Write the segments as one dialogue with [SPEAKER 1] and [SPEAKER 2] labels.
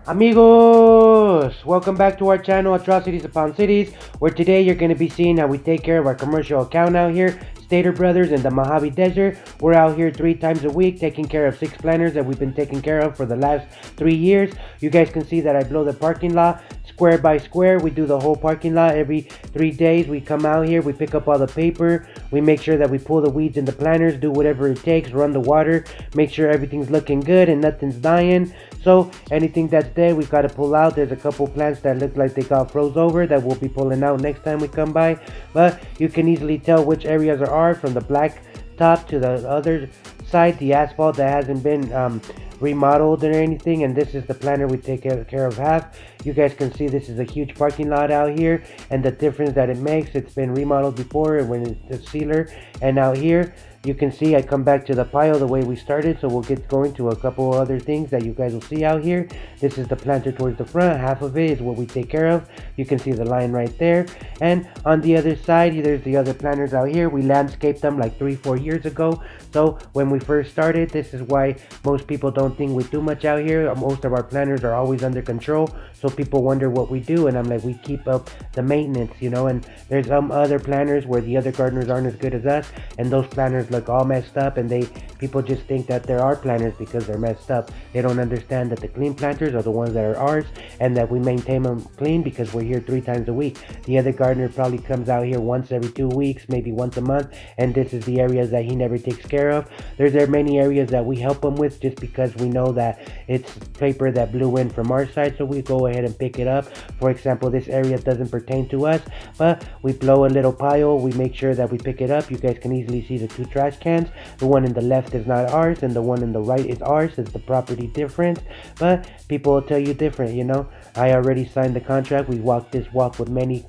[SPEAKER 1] Amigos, welcome back to our channel Atrocities Upon Cities, where today you're going to be seeing how we take care of our commercial account out here, Stater Brothers in the Mojave Desert. We're out here 3 times a week taking care of 6 planters that we've been taking care of for the last 3 years. You guys can see that I blow the parking lot square by square. We do the whole parking lot every 3 days. We come out here, we pick up all the paper, we make sure that we pull the weeds in the planters, do whatever it takes, run the water, make sure everything's looking good and nothing's dying. So anything that's dead, we've got to pull out. There's a couple plants that look like they got froze over that we'll be pulling out next time we come by. But you can easily tell which areas are from the black top to the other side, the asphalt that hasn't been remodeled or anything. And this is the planter we take care of half. You guys can see this is a huge parking lot out here, and the difference that it makes. It's been remodeled before when it's a sealer, and out here you can see I come back to the pile the way we started. So we'll get going to a couple other things that you guys will see out here. This is the planter towards the front. Half of it is what we take care of. You can see the line right there. And on the other side, there's the other planters out here. We landscaped them like 3-4 years ago. So when we first started, this is why most people don't think we do much out here. Most of our planters are always under control. So people wonder what we do, and I'm like, we keep up the maintenance, you know. And there's some other planters where the other gardeners aren't as good as us, and those planters look all messed up, and people just think that there are planters because they're messed up. They don't understand that the clean planters are the ones that are ours, and that we maintain them clean because we're here 3 times a week. The other gardener probably comes out here once every 2 weeks, maybe once a month, and this is the areas that he never takes care of. There are many areas that we help him with just because we know that it's paper that blew in from our side, so we go ahead and pick it up. For example, this area doesn't pertain to us, but we blow a little pile, we make sure that we pick it up. You guys can easily see the 2 trash cans. The one in the left is not ours, and the one in the right is ours. It's the property difference, but people will tell you different, you know. I already signed the contract. We walked this walk with many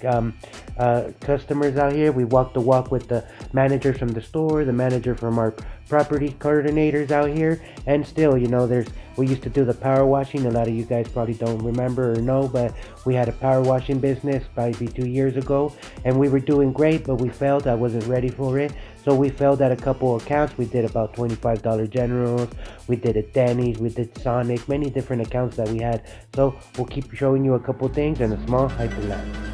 [SPEAKER 1] customers out here. We walked the walk with the managers from the store, the manager from our property coordinators out here, and still, you know, we used to do the power washing. A lot of you guys probably don't remember or know, but we had a power washing business probably 2 years ago, and we were doing great, but we failed. I wasn't ready for it, so we failed at a couple accounts. We did about $25 Generals, we did at Denny's, we did Sonic, many different accounts that we had. So we'll keep showing you a couple things and a small hyperlapse.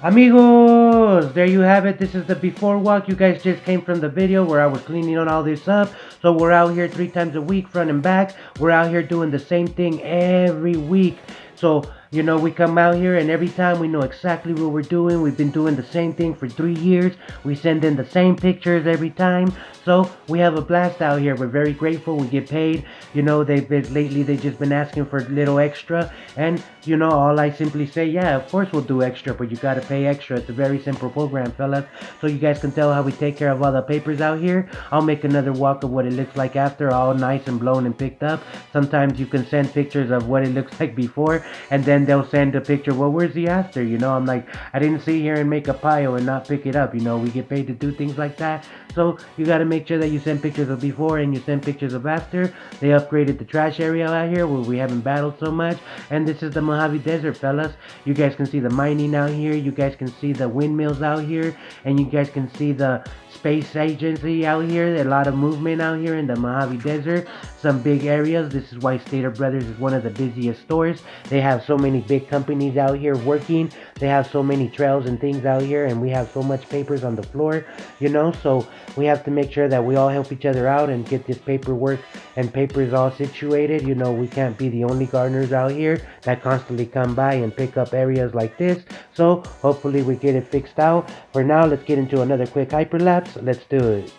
[SPEAKER 1] Amigos, there you have it. This is the before walk. You guys just came from the video where I was cleaning on all this up. So we're out here 3 times a week, front and back. We're out here doing the same thing every week. So, you know, we come out here and every time we know exactly what we're doing. We've been doing the same thing for 3 years. We send in the same pictures every time. So we have a blast out here. We're very grateful. We get paid. You know, lately they've just been asking for a little extra. And, you know, all I simply say, yeah, of course we'll do extra, but you gotta pay extra. It's a very simple program, fellas. So you guys can tell how we take care of all the papers out here. I'll make another walk of what it looks like after, all nice and blown and picked up. Sometimes you can send pictures of what it looks like before, and then then they'll send a picture. Well, where's the after? You know, I'm like, I didn't sit here and make a pile and not pick it up. You know, we get paid to do things like that. So you got to make sure that you send pictures of before and you send pictures of after. They upgraded the trash area out here where we haven't battled so much. And this is the Mojave Desert, fellas. You guys can see the mining out here. You guys can see the windmills out here. And you guys can see the space agency out here. A lot of movement out here in the Mojave Desert. Some big areas. This is why Stater Brothers is one of the busiest stores. They have so many big companies out here working. They have so many trails and things out here, and we have so much papers on the floor, you know, so we have to make sure that we all help each other out and get this paperwork and papers all situated. You know, we can't be the only gardeners out here that constantly come by and pick up areas like this. So hopefully we get it fixed out. For now, let's get into another quick hyperlapse. Let's do it.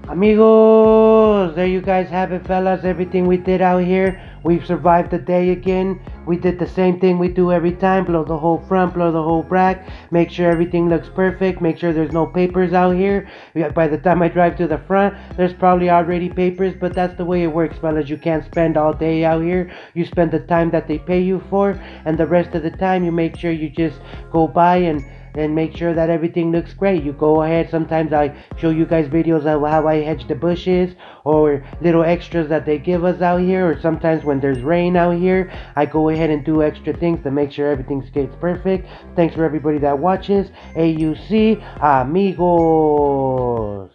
[SPEAKER 1] Amigos, there you guys have it, fellas. Everything we did out here, we've survived the day again. We did the same thing we do every time. Blow the whole front, blow the whole back, make sure everything looks perfect, make sure there's no papers out here. By the time I drive to the front, there's probably already papers, but that's the way it works, fellas. You can't spend all day out here. You spend the time that they pay you for, and the rest of the time you make sure you just go by and make sure that everything looks great. You go ahead. Sometimes I show you guys videos of how I hedge the bushes or little extras that they give us out here, or sometimes when there's rain out here, I go ahead and do extra things to make sure everything stays perfect. Thanks for everybody that watches. AUC, amigos.